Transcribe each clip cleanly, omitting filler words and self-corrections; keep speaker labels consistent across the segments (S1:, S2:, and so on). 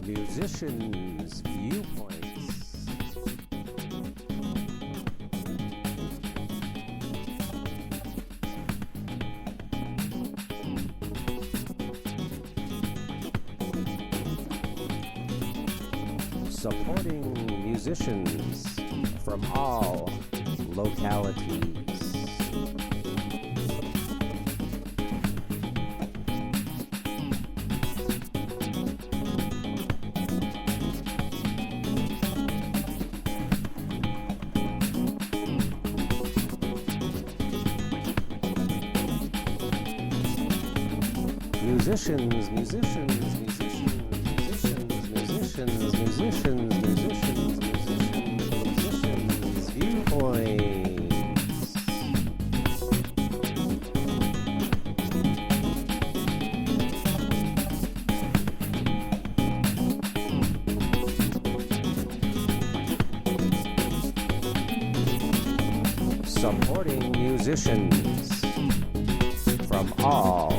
S1: Musicians Viewpoints. Supporting musicians from all localities. Musicians, musicians, musicians, musicians, musicians, musicians, musicians, musicians, viewpoints. Supporting musicians from all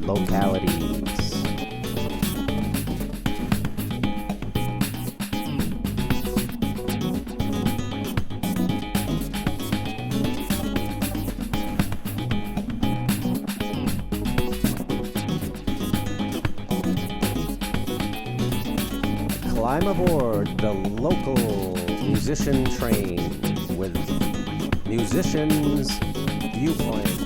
S1: localities. Climb aboard the local musician train with Musicians Viewpoints.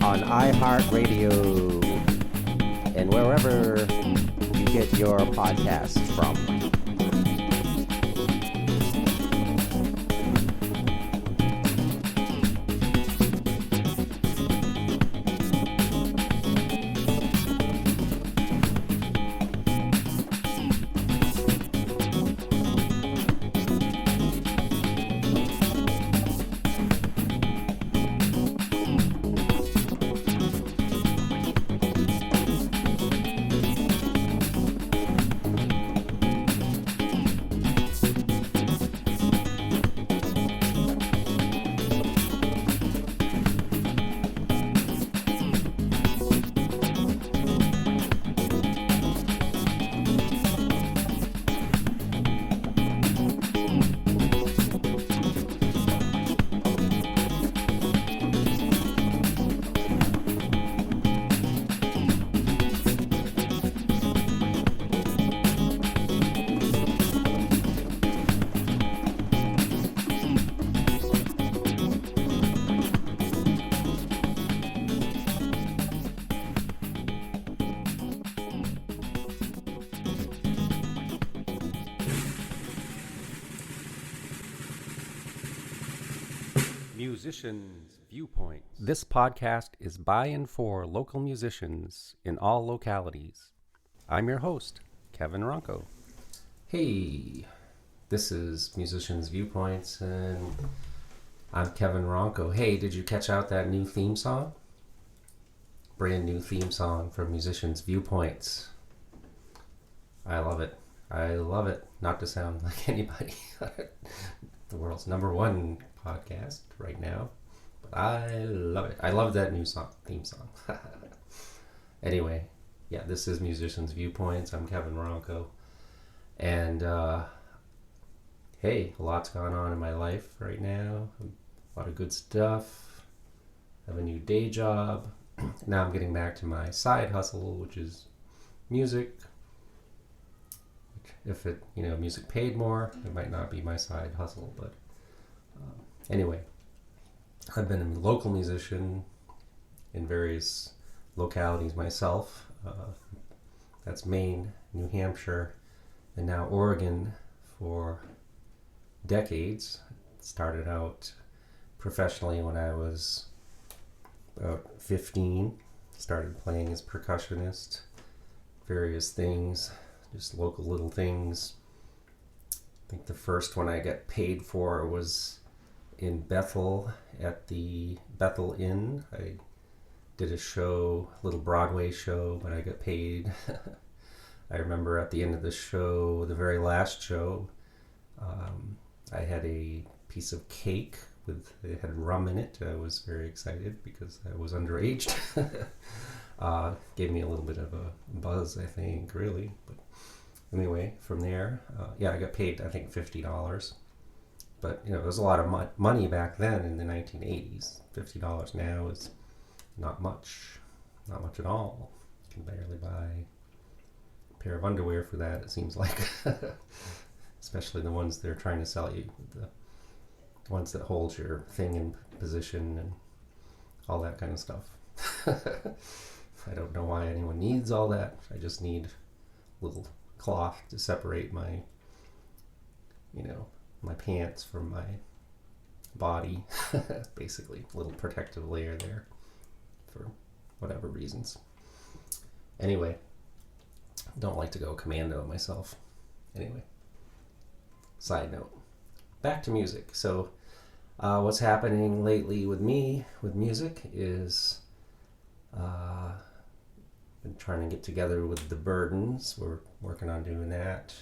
S1: On iHeartRadio and wherever you get your podcasts from. Musicians Viewpoints. This podcast is by and for local musicians in all localities. I'm your host, Kevin Ronkko. Hey, this is Musicians Viewpoints, and I'm Kevin Ronkko. Hey, did you catch out that new theme song? Brand new theme song from Musicians Viewpoints. I love it. I love it. Not to sound like anybody. The world's #1 podcast right now, but I love it. I love that new theme song. Anyway, yeah, this is Musicians Viewpoints. I'm Kevin Ronkko, and hey, a lot's gone on in my life right now. A lot of good stuff. I have a new day job. Now I'm getting back to my side hustle, which is music. If it, music paid more, it might not be my side hustle, but anyway, I've been a local musician in various localities myself. That's Maine, New Hampshire, and now Oregon for decades. Started out professionally when I was about 15. Started playing as percussionist, various things. Just local little things. I think the first one I got paid for was in Bethel at the Bethel Inn. I did a show, a little Broadway show, but I got paid. I remember at the end of the show, the very last show, I had a piece of cake it had rum in it. I was very excited because I was underage. Gave me a little bit of a buzz, I think, really. But anyway, from there, I got paid, I think, $50. But, it was a lot of money back then in the 1980s. $50 now is not much at all. You can barely buy a pair of underwear for that, it seems like. Especially the ones they're trying to sell you, the ones that hold your thing in position and all that kind of stuff. I don't know why anyone needs all that. I just need a little cloth to separate my pants from my body. Basically, a little protective layer there for whatever reasons. Anyway, don't like to go commando myself. Anyway, side note. Back to music. So what's happening lately with me with music is been trying to get together with the Burdens. We're working on doing that.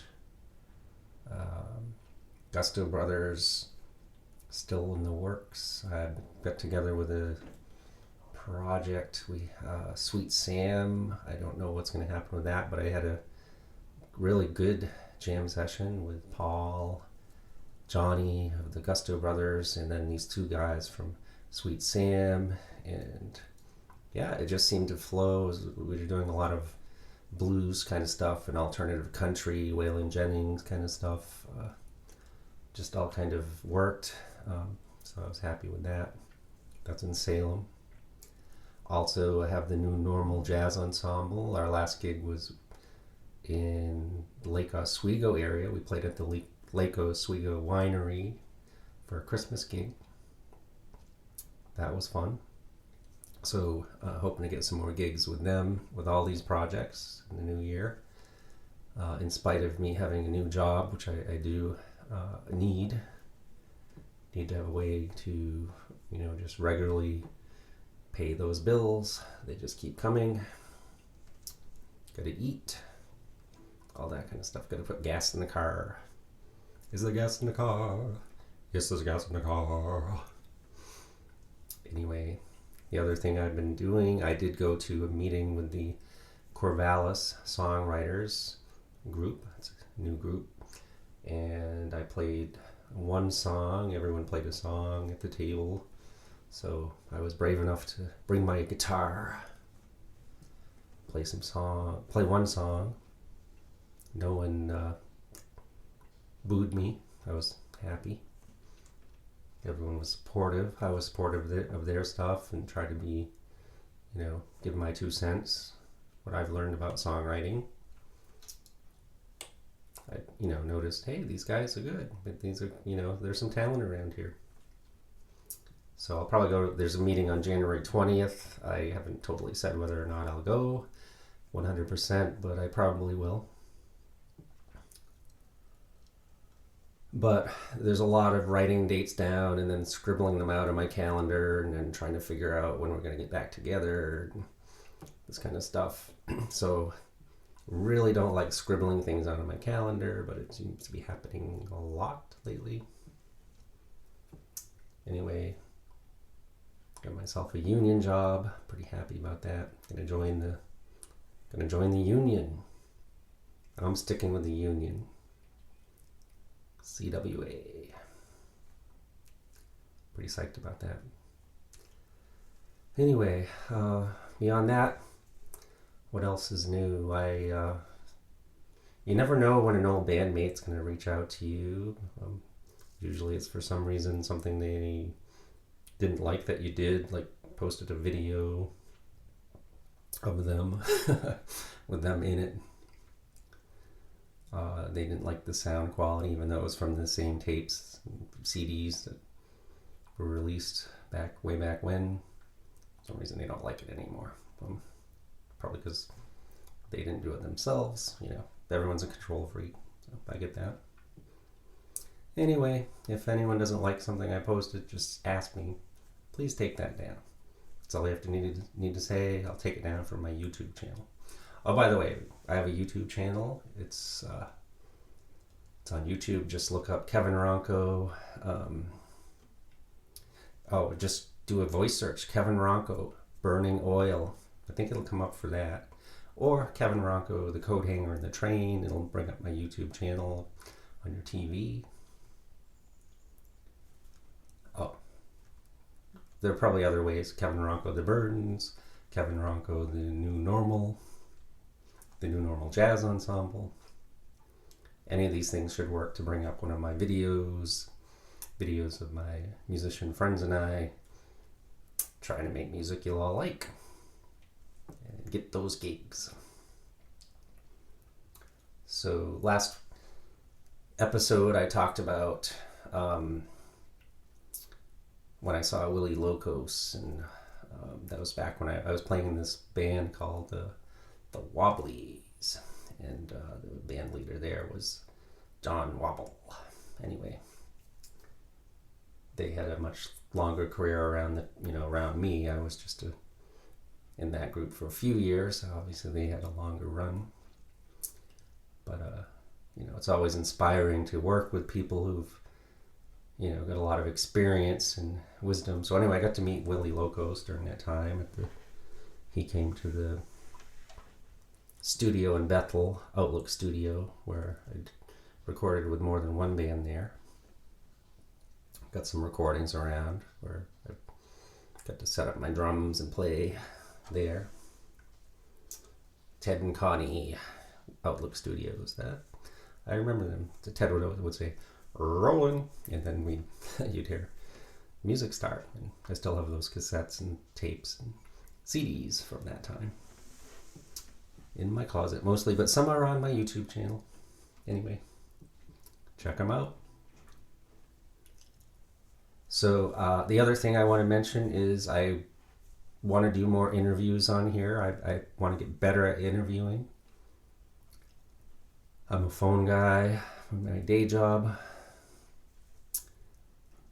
S1: Gusto Brothers still in the works. I got together with a project. Sweet Sam. I don't know what's going to happen with that, but I had a really good jam session with Paul, Johnny of the Gusto Brothers, and then these two guys from Sweet Sam, and it just seemed to flow. We were doing a lot of blues kind of stuff and alternative country, Waylon Jennings kind of stuff. Just all kind of worked, so I was happy with that. That's in Salem. Also, I have the New Normal Jazz Ensemble. Our last gig was in the Lake Oswego area. We played at the Lake Oswego Winery for a Christmas gig. That was fun. So hoping to get some more gigs with them, with all these projects in the new year. In spite of me having a new job, which I do need to have a way to, just regularly pay those bills. They just keep coming. Gotta eat. All that kind of stuff. Gotta put gas in the car. Is there gas in the car? Yes, there's gas in the car. Anyway, the other thing I've been doing, I did go to a meeting with the Corvallis Songwriters group. It's a new group. And I played one song. Everyone played a song at the table. So I was brave enough to bring my guitar, play one song. No one booed me. I was happy. Everyone was supportive. I was supportive of their stuff and tried to be, give my 2 cents, what I've learned about songwriting. I, noticed, hey, these guys are good. These are, there's some talent around here. So I'll probably there's a meeting on January 20th. I haven't totally said whether or not I'll go 100%, but I probably will. But there's a lot of writing dates down and then scribbling them out on my calendar and then trying to figure out when we're going to get back together, this kind of stuff. So really don't like scribbling things out on my calendar, but it seems to be happening a lot lately. Anyway, got myself a union job. Pretty happy about that. Gonna join the union. I'm sticking with the union. CWA. Pretty psyched about that. Anyway, beyond that, what else is new? You never know when an old bandmate's going to reach out to you. Usually it's for some reason something they didn't like that you did, like posted a video of them with them in it. They didn't like the sound quality, even though it was from the same tapes, CDs that were released way back when. For some reason they don't like it anymore. Probably because they didn't do it themselves. Everyone's a control freak. So I get that. Anyway, if anyone doesn't like something I posted, just ask me. Please take that down. That's all I have to need to say. I'll take it down from my YouTube channel. Oh, by the way, I have a YouTube channel. It's on YouTube. Just look up Kevin Ronkko. Just do a voice search. Kevin Ronkko, Burning Oil. I think it'll come up for that. Or Kevin Ronkko, the coat hanger in the train. It'll bring up my YouTube channel on your TV. Oh, there are probably other ways. Kevin Ronkko, the Burdens. Kevin Ronkko, the New Normal. The New Normal Jazz Ensemble. Any of these things should work to bring up one of my videos of my musician friends and I trying to make music you'll all like and get those gigs. So last episode I talked about when I saw Willie Locos, and that was back when I was playing in this band called the Wobblies, and the band leader there was John Wobble. Anyway, they had a much longer career around me. I was just in that group for a few years, so obviously they had a longer run. But it's always inspiring to work with people who've got a lot of experience and wisdom. So anyway, I got to meet Willie Locos during that time. He came to the studio in Bethel, Outlook Studio, where I'd recorded with more than one band there. Got some recordings around where I got to set up my drums and play there. Ted and Connie, Outlook Studios. That I remember them. Ted would say, "Rolling," and then you'd hear music start. And I still have those cassettes and tapes and CDs from that time in my closet mostly, but some are on my YouTube channel. Anyway, check them out. So the other thing I want to mention is I want to do more interviews on here. I want to get better at interviewing. I'm a phone guy from my day job,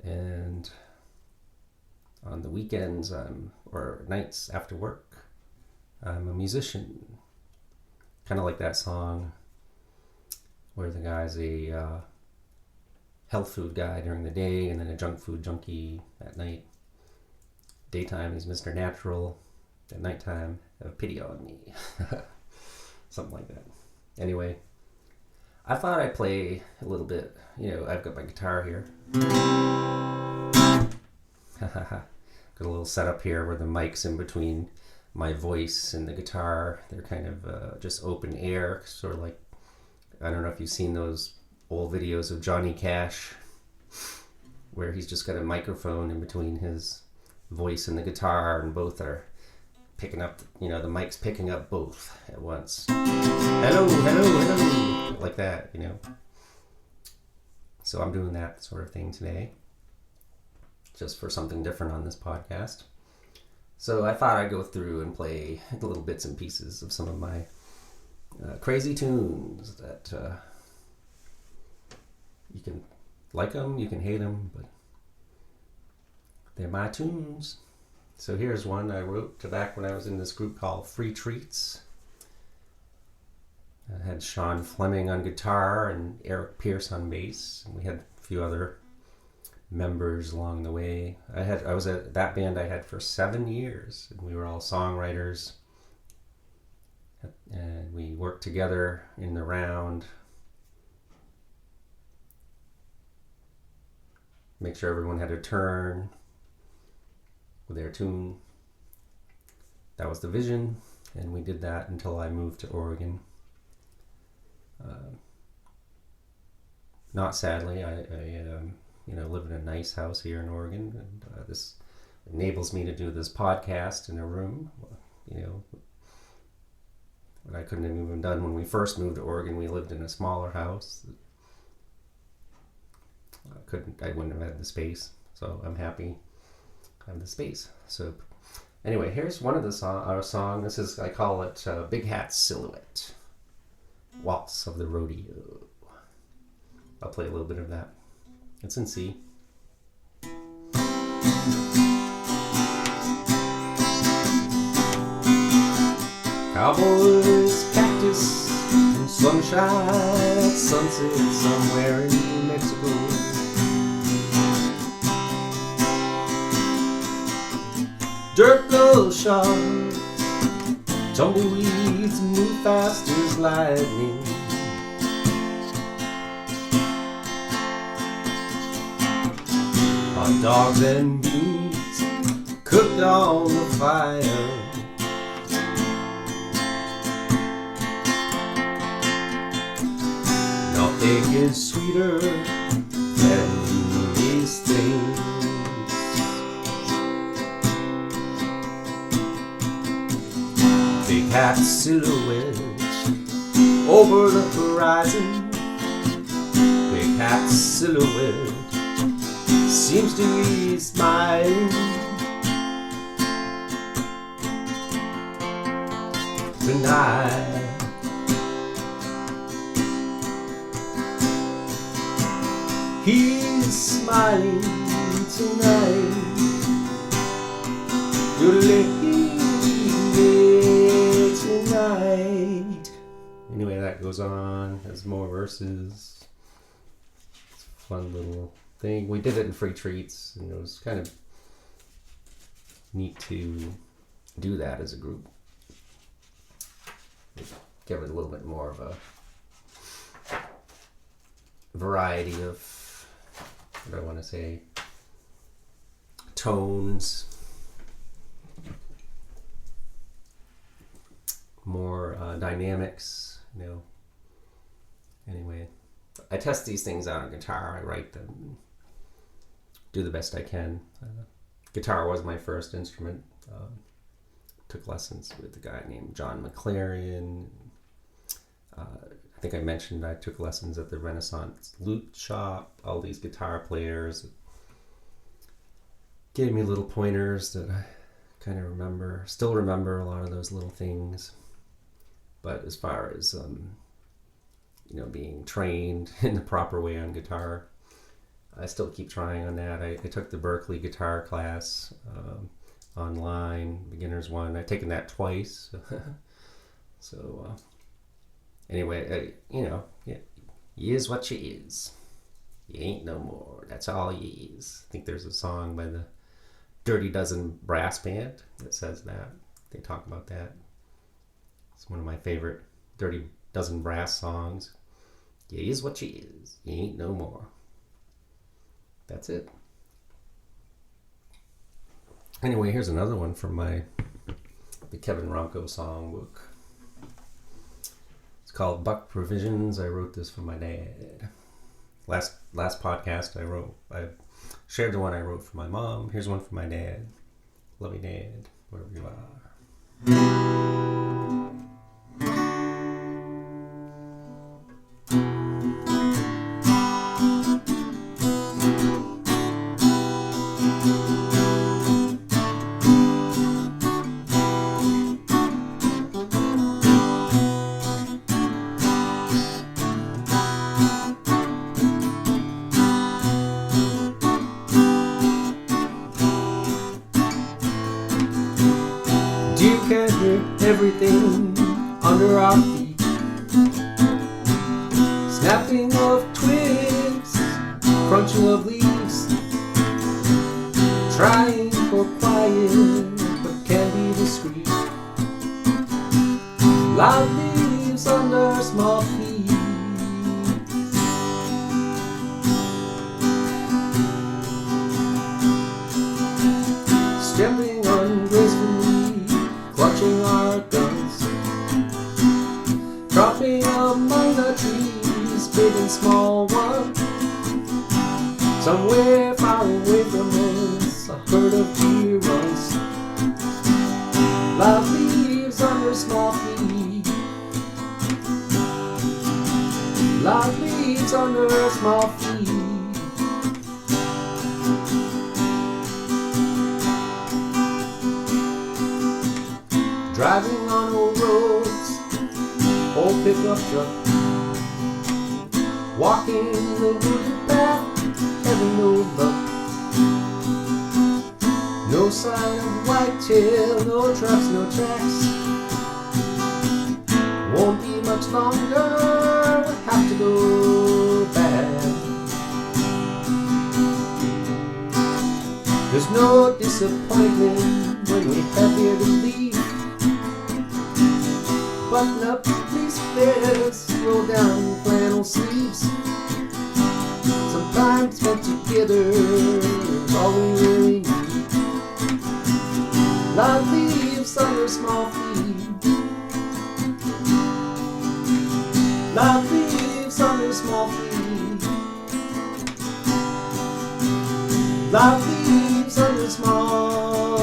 S1: and on the weekends or nights after work, I'm a musician. Kind of like that song where the guy's a health food guy during the day and then a junk food junkie at night. Daytime he's Mr. Natural. At nighttime, have pity on me. Something like that. Anyway, I thought I'd play a little bit. I've got my guitar here. Got a little setup here where the mic's in between my voice and the guitar. They're kind of just open air, sort of like, I don't know if you've seen those old videos of Johnny Cash where he's just got a microphone in between his voice and the guitar, and both are picking up, the mic's picking up both at once. Hello, hello, hello, like that, So I'm doing that sort of thing today, just for something different on this podcast. So I thought I'd go through and play little bits and pieces of some of my crazy tunes that you can like them, you can hate them, but they're my tunes. So here's one I wrote back when I was in this group called Free Treats. I had Sean Fleming on guitar and Eric Pierce on bass, and we had a few other members along the way. I was at that band I had for 7 years, and we were all songwriters, and we worked together in the round, make sure everyone had a turn with their tune. That was the vision, and we did that until I moved to Oregon. Not sadly, I live in a nice house here in Oregon, and this enables me to do this podcast in a room. What I couldn't have even done when we first moved to Oregon. We lived in a smaller house. I wouldn't have had the space, so I'm happy I have the space. So anyway, here's one of our song. This is, I call it Big Hat Silhouette, Waltz of the Rodeo. I'll play a little bit of that. It's in C. Cowboys, cactus, and sunshine at sunset somewhere in New Mexico. Dirt little sharks, tumbleweeds move fast as lightning. Hot dogs and beans cooked on the fire. Nothing is sweeter than these things. Big hat silhouette over the horizon. Big hat silhouette seems to be smiling tonight. He's smiling tonight. Tonight. Anyway, that goes on. Has more verses. It's a fun little thing. We did it in Free Treats, and it was kind of neat to do that as a group. Give it a little bit more of a variety of, what do I want to say, tones, more dynamics, you know. Anyway, I test these things out on guitar. I write them, do the best I can. Guitar was my first instrument. Took lessons with a guy named John McLaren. I think I mentioned I took lessons at the Renaissance Lute Shop. All these guitar players gave me little pointers that I kind of remember, still remember a lot of those little things. But as far as being trained in the proper way on guitar, I still keep trying on that. I took the Berkeley guitar class online, beginner's one. I've taken that twice. So anyway, you is what you is. You ain't no more. That's all you is. I think there's a song by the Dirty Dozen Brass Band that says that. They talk about that. It's one of my favorite Dirty Dozen Brass songs. You is what you is. You ain't no more. That's it. Anyway, here's another one from the Kevin Ronkko songbook. It's called Buck Provisions. I wrote this for my dad. Last podcast I shared the one I wrote for my mom. Here's one for my dad. Love you, Dad, wherever you are. Everything under our feet, snapping of twigs, crunching of leaves, trying for quiet but can't be discreet, loud leaves under small feet, stepping ungracefully, clutching our guns, dropping among the trees, big and small ones. Somewhere far away from us, a herd of deer runs. Loud leaves under small feet. Loud leaves under small feet. Driving on old roads, old pickup truck, walking the wooded path, having no luck. No sign of whitetail, no trucks, no tracks. longer would have to go bad. There's no disappointment when we have here to leave. Button up these flares, roll down flannel sleeves. Sometimes spent together is all we really need. Live leaves under small feet. Live leaves under small feet. Live leaves under small.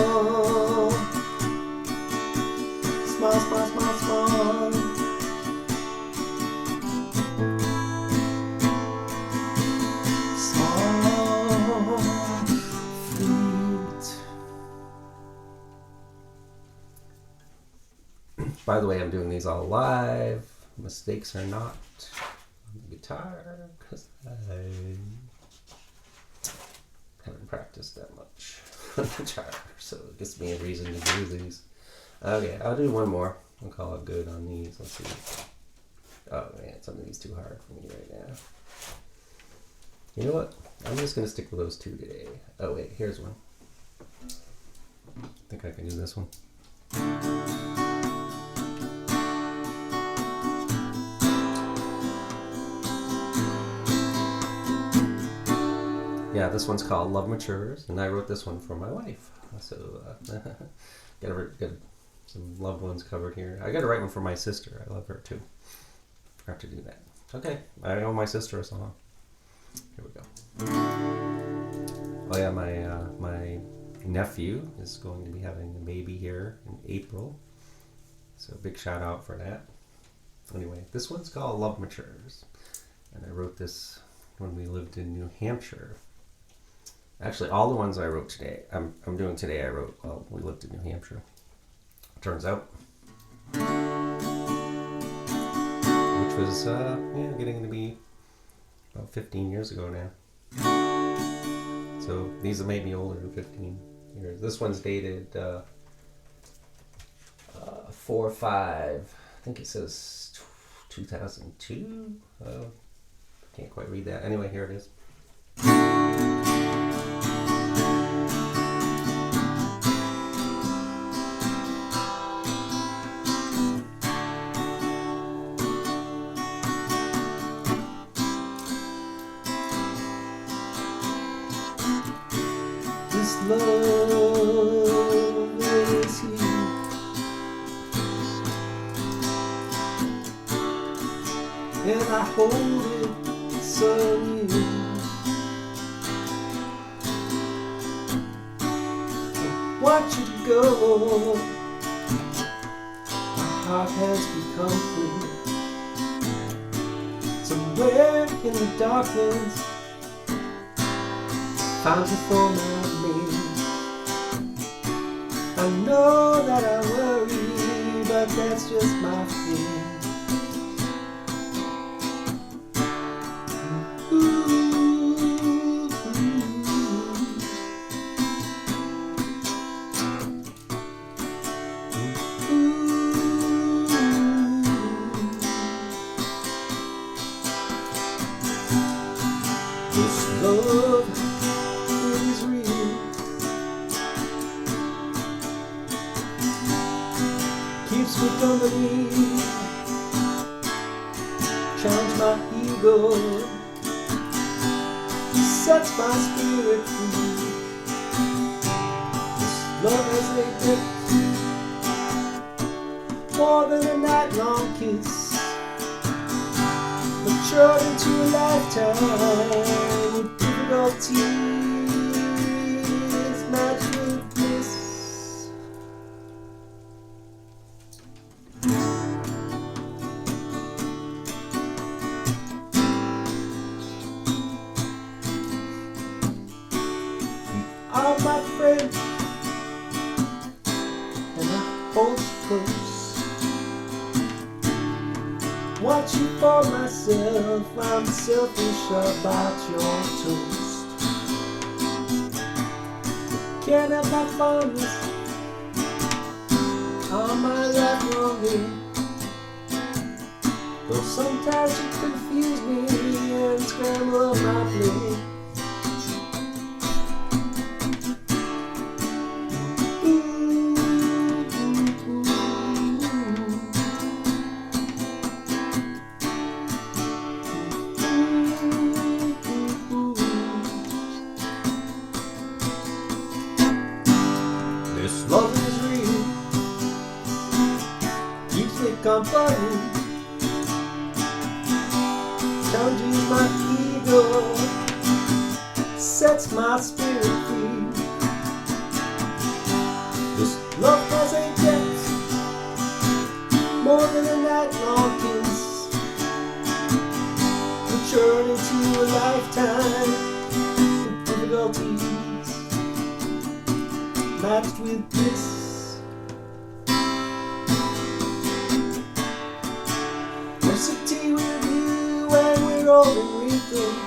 S1: Small, small, small, small. Small feet. By the way, I'm doing these all live. Mistakes are not on the guitar because I haven't practiced that much on the guitar, so it gives me a reason to do these. Okay, I'll do one more. I'll call it good on these. Let's see. Oh man, some of these too hard for me right now. You know what? I'm just gonna stick with those two today. Oh wait, here's one. I think I can do this one. Yeah, this one's called Love Matures, and I wrote this one for my wife. So, get some loved ones covered here. I got to write one for my sister. I love her too. Forgot to do that. Okay, I owe my sister a song. Here we go. Oh yeah, my nephew is going to be having a baby here in April. So big shout out for that. Anyway, this one's called Love Matures, and I wrote this when we lived in New Hampshire. Actually, all the ones I wrote today, I'm doing today, I wrote while we lived in New Hampshire. Turns out, which was getting to be about 15 years ago now. So these may be older than 15 years. This one's dated 4/5. I think it says 2002. Can't quite read that. Anyway, here it is. This love is here, and I hold it so near. Watch it go. My heart has become clear. Somewhere in the darkness, found you for my means. I know that I worry, but that's just my fear. This love is real. Keeps me company, charms my ego, sets my spirit free. This love is a gift, more than a night-long kiss, matured into a lifetime with difficulties matched with bliss. You are my friend, and I hold you close. Watch you for myself, I'm selfish about your toast. Can't help my fondness all my life longing.
S2: Though sometimes you confuse me and scramble up my plate. This love is real, keeps me company, challenges my ego, sets my spirit free. This love has a depth, more than a night-long kiss, matured into a lifetime with difficulties matched with this. What's the tea with you when we're old and wrinkled?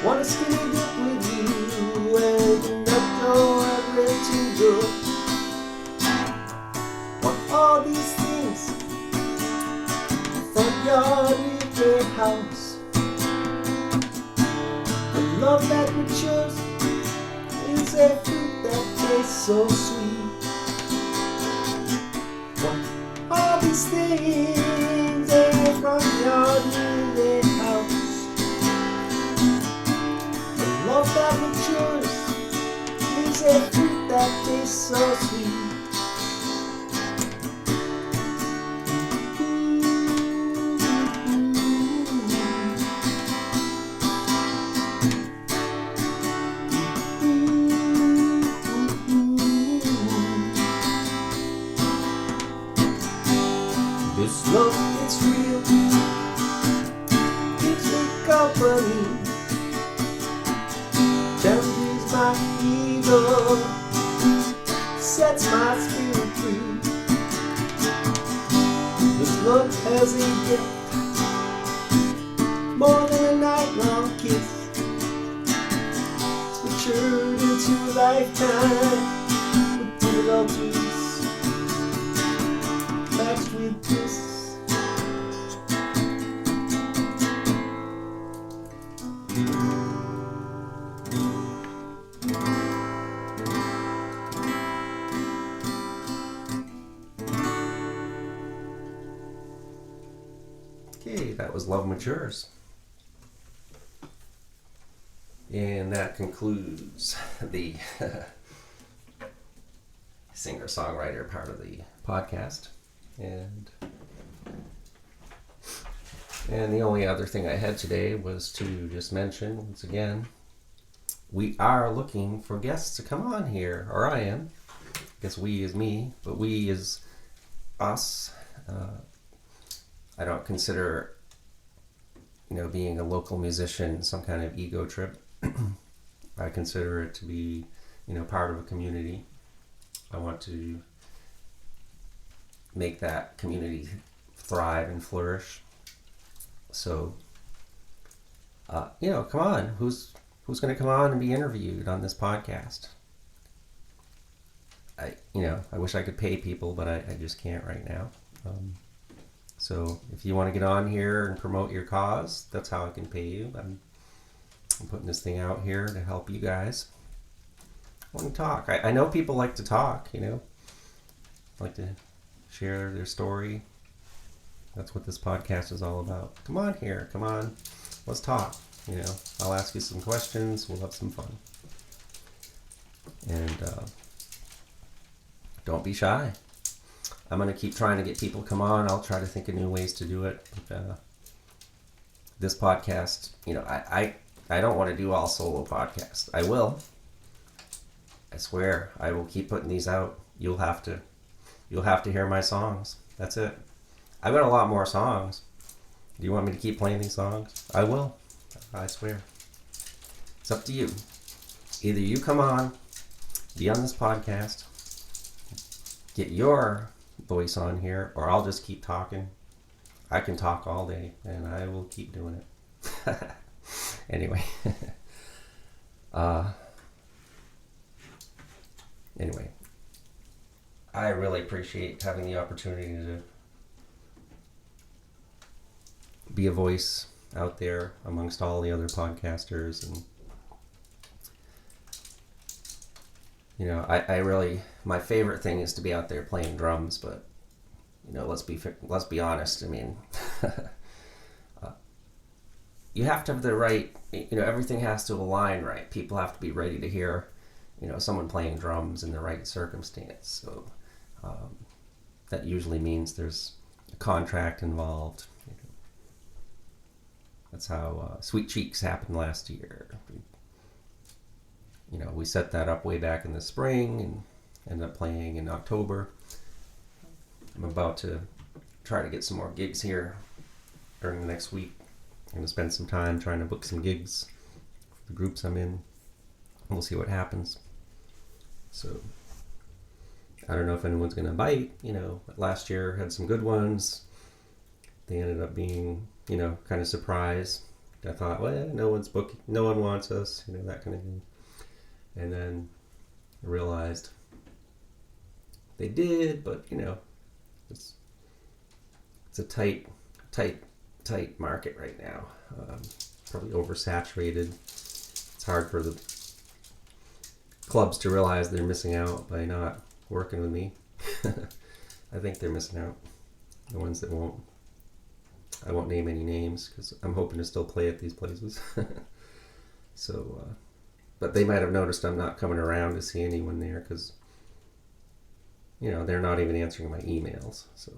S2: Want a skinny dip with you and let go of red to go. Want all these things, front yard with your house. Love that matures is a fruit that tastes so sweet. Want all these things in a front yard with a house. A love that matures is a fruit that tastes so sweet. This love, it's real, keeps me company, challenges my ego, sets my spirit free. This love has a gift, more than a night-long kiss, it's matured into a lifetime with difficulties matched with this.
S1: Okay, that was Love Matures. And that concludes the singer-songwriter part of the podcast. And the only other thing I had today was to just mention, once again, we are looking for guests to come on here, or I am. I guess we is me, but we is us. I don't consider, being a local musician some kind of ego trip. I consider it to be, part of a community. I want to make that community thrive and flourish. So, come on. Who's going to come on and be interviewed on this podcast? I wish I could pay people, but I just can't right now. So if you want to get on here and promote your cause, that's how I can pay you. I'm putting this thing out here to help you guys. I want to talk. I know people like to talk, like to share their story. That's what this podcast is all about. Come on here. Come on. Let's talk. I'll ask you some questions. We'll have some fun. And don't be shy. I'm going to keep trying to get people to come on. I'll try to think of new ways to do it. But, this podcast, I don't want to do all solo podcasts. I will. I swear. I will keep putting these out. You'll have to hear my songs. That's it. I've got a lot more songs. Do you want me to keep playing these songs? I will. I swear. It's up to you. Either you come on, be on this podcast, get your voice on here, or I'll just keep talking. I can talk all day, and I will keep doing it. Anyway. I really appreciate having the opportunity to be a voice out there amongst all the other podcasters. And I really, my favorite thing is to be out there playing drums, but let's be honest. I mean, you have to have the right, everything has to align right. People have to be ready to hear, someone playing drums in the right circumstance. So that usually means there's a contract involved. That's how Sweet Cheeks happened last year. We set that up way back in the spring and ended up playing in October. I'm about to try to get some more gigs here during the next week. I'm going to spend some time trying to book some gigs for the groups I'm in. We'll see what happens. So I don't know if anyone's going to bite. Last year had some good ones. They ended up being, kind of surprised. I thought, well, no one's booking, no one wants us, that kind of thing. And then I realized they did, but it's a tight market right now. Probably oversaturated. It's hard for the clubs to realize they're missing out by not working with me. I think they're missing out. The ones that won't. I won't name any names because I'm hoping to still play at these places. So, but they might have noticed I'm not coming around to see anyone there because, they're not even answering my emails. So,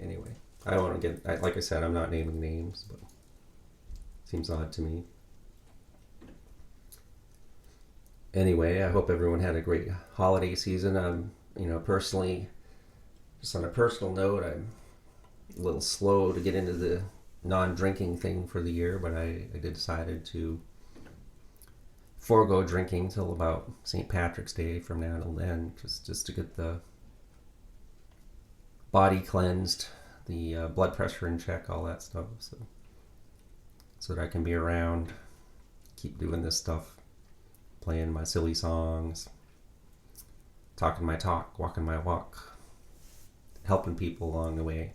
S1: anyway, I don't want to get, like I said, I'm not naming names, but it seems odd to me. Anyway, I hope everyone had a great holiday season. Personally, just on a personal note, I'm a little slow to get into the non-drinking thing for the year, but I decided to forego drinking till about St. Patrick's Day from now till then, just to get the body cleansed, the blood pressure in check, all that stuff, so that I can be around, keep doing this stuff, playing my silly songs, talking my talk, walking my walk, helping people along the way.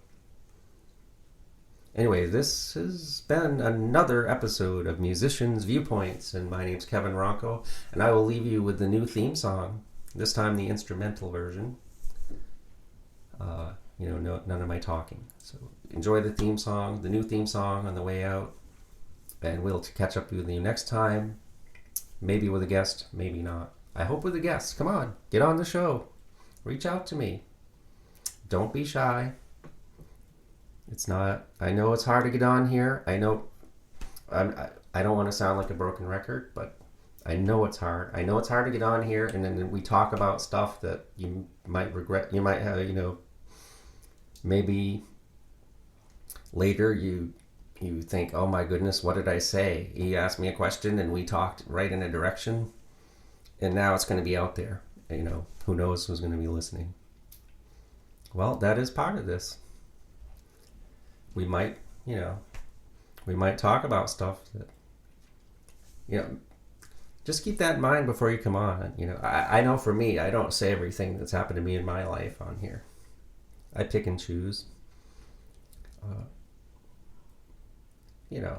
S1: Anyway, this has been another episode of Musicians Viewpoints, and my name's Kevin Ronkko, and I will leave you with the new theme song, this time the instrumental version. None of my talking. So enjoy the theme song, the new theme song on the way out, and we'll catch up with you next time, maybe with a guest, maybe not. I hope with a guest. Come on, get on the show. Reach out to me. Don't be shy. I know it's hard to get on here. I know I don't want to sound like a broken record, but I know it's hard. I know it's hard to get on here, and then we talk about stuff that you might regret. You might have, maybe later you think, oh my goodness, what did I say? He asked me a question, and we talked right in a direction, and now it's going to be out there. Who knows who's going to be listening? Well, that is part of this. We might talk about stuff that, just keep that in mind before you come on. I know for me, I don't say everything that's happened to me in my life on here. I pick and choose.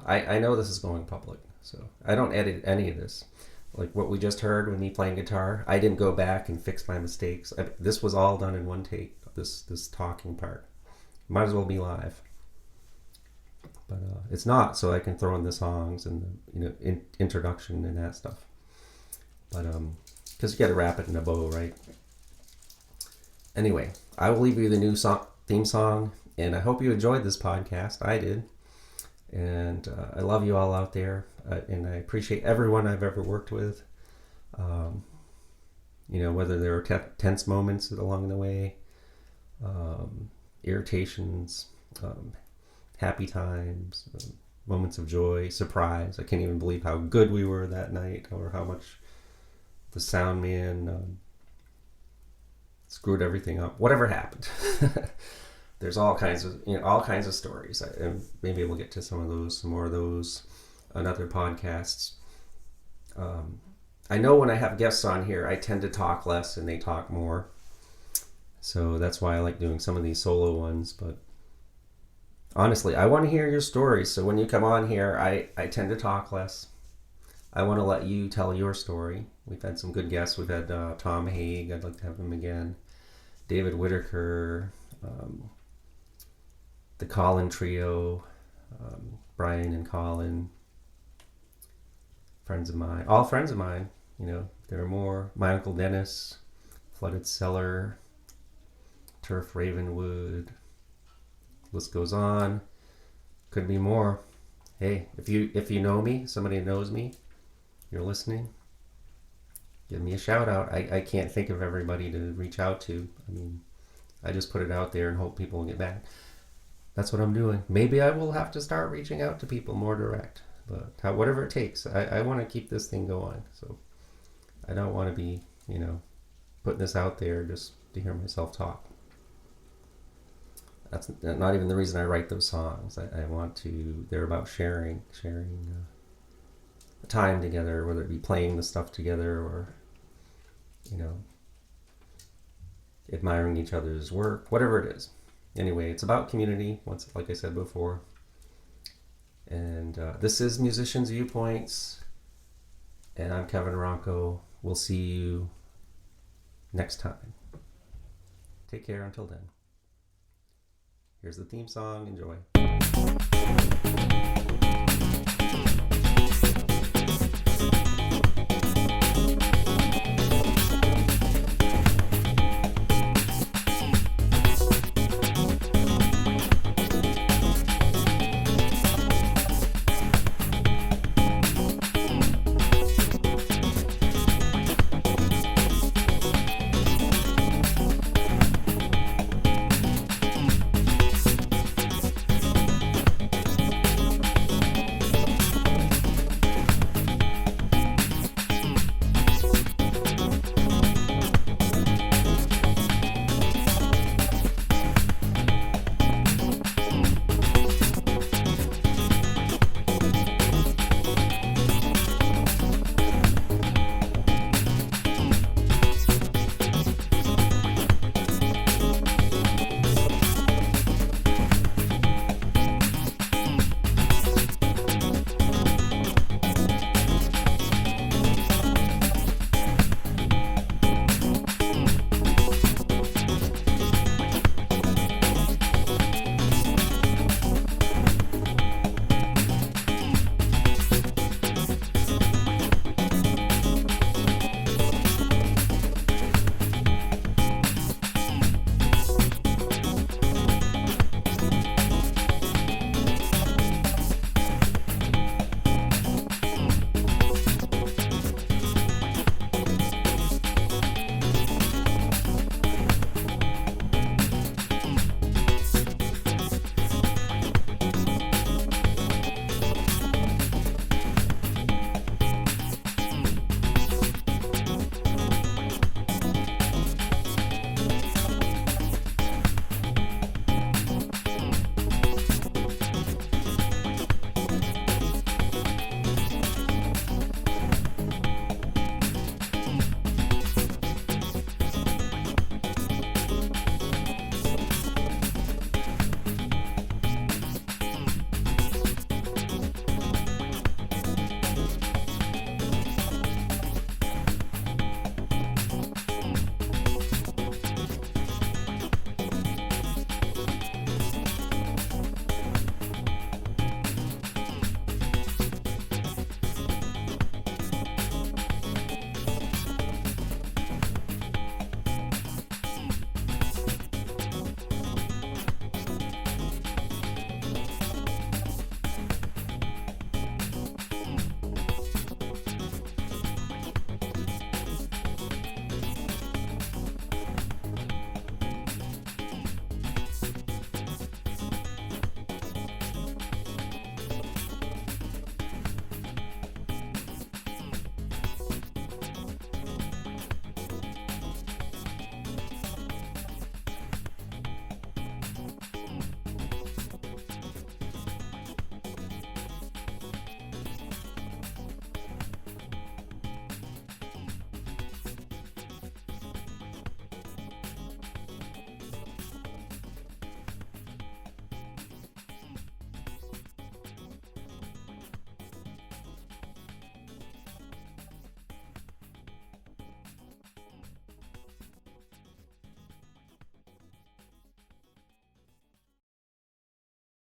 S1: I know this is going public, so I don't edit any of this. Like what we just heard with me playing guitar, I didn't go back and fix my mistakes. This was all done in one take, this talking part. Might as well be live. But it's not, so I can throw in the songs and the introduction and that stuff. But because you got to wrap it in a bow, right? Anyway, I will leave you the new theme song, and I hope you enjoyed this podcast. I did, and I love you all out there, and I appreciate everyone I've ever worked with. Whether there were tense moments along the way, irritations. Happy times, moments of joy, surprise. I can't even believe how good we were that night, or how much the sound man screwed everything up. Whatever happened, there's all kinds of stories, and maybe we'll get to some more of those on other podcasts. I know when I have guests on here, I tend to talk less and they talk more. So that's why I like doing some of these solo ones. But honestly, I want to hear your stories. So when you come on here, I tend to talk less. I want to let you tell your story. We've had some good guests. We've had Tom Haig. I'd like to have him again. David Whitaker, the Colin Trio, Brian and Colin, friends of mine, all friends of mine. There are more. My Uncle Dennis, Flooded Cellar, Turf Ravenwood. List goes on. Could be more. Hey, if you know me, somebody knows me, you're listening, give me a shout out. I can't think of everybody to reach out to. I just put it out there and hope people will get back. That's what I'm doing. Maybe I will have to start reaching out to people more direct, but whatever it takes. I want to keep this thing going. So I don't want to be, putting this out there just to hear myself talk. That's not even the reason I write those songs. I want to. They're about sharing time together, whether it be playing the stuff together or, admiring each other's work, whatever it is. Anyway, it's about community, like I said before. And this is Musicians Viewpoints, and I'm Kevin Ronkko. We'll see you next time. Take care until then. Here's the theme song. Enjoy.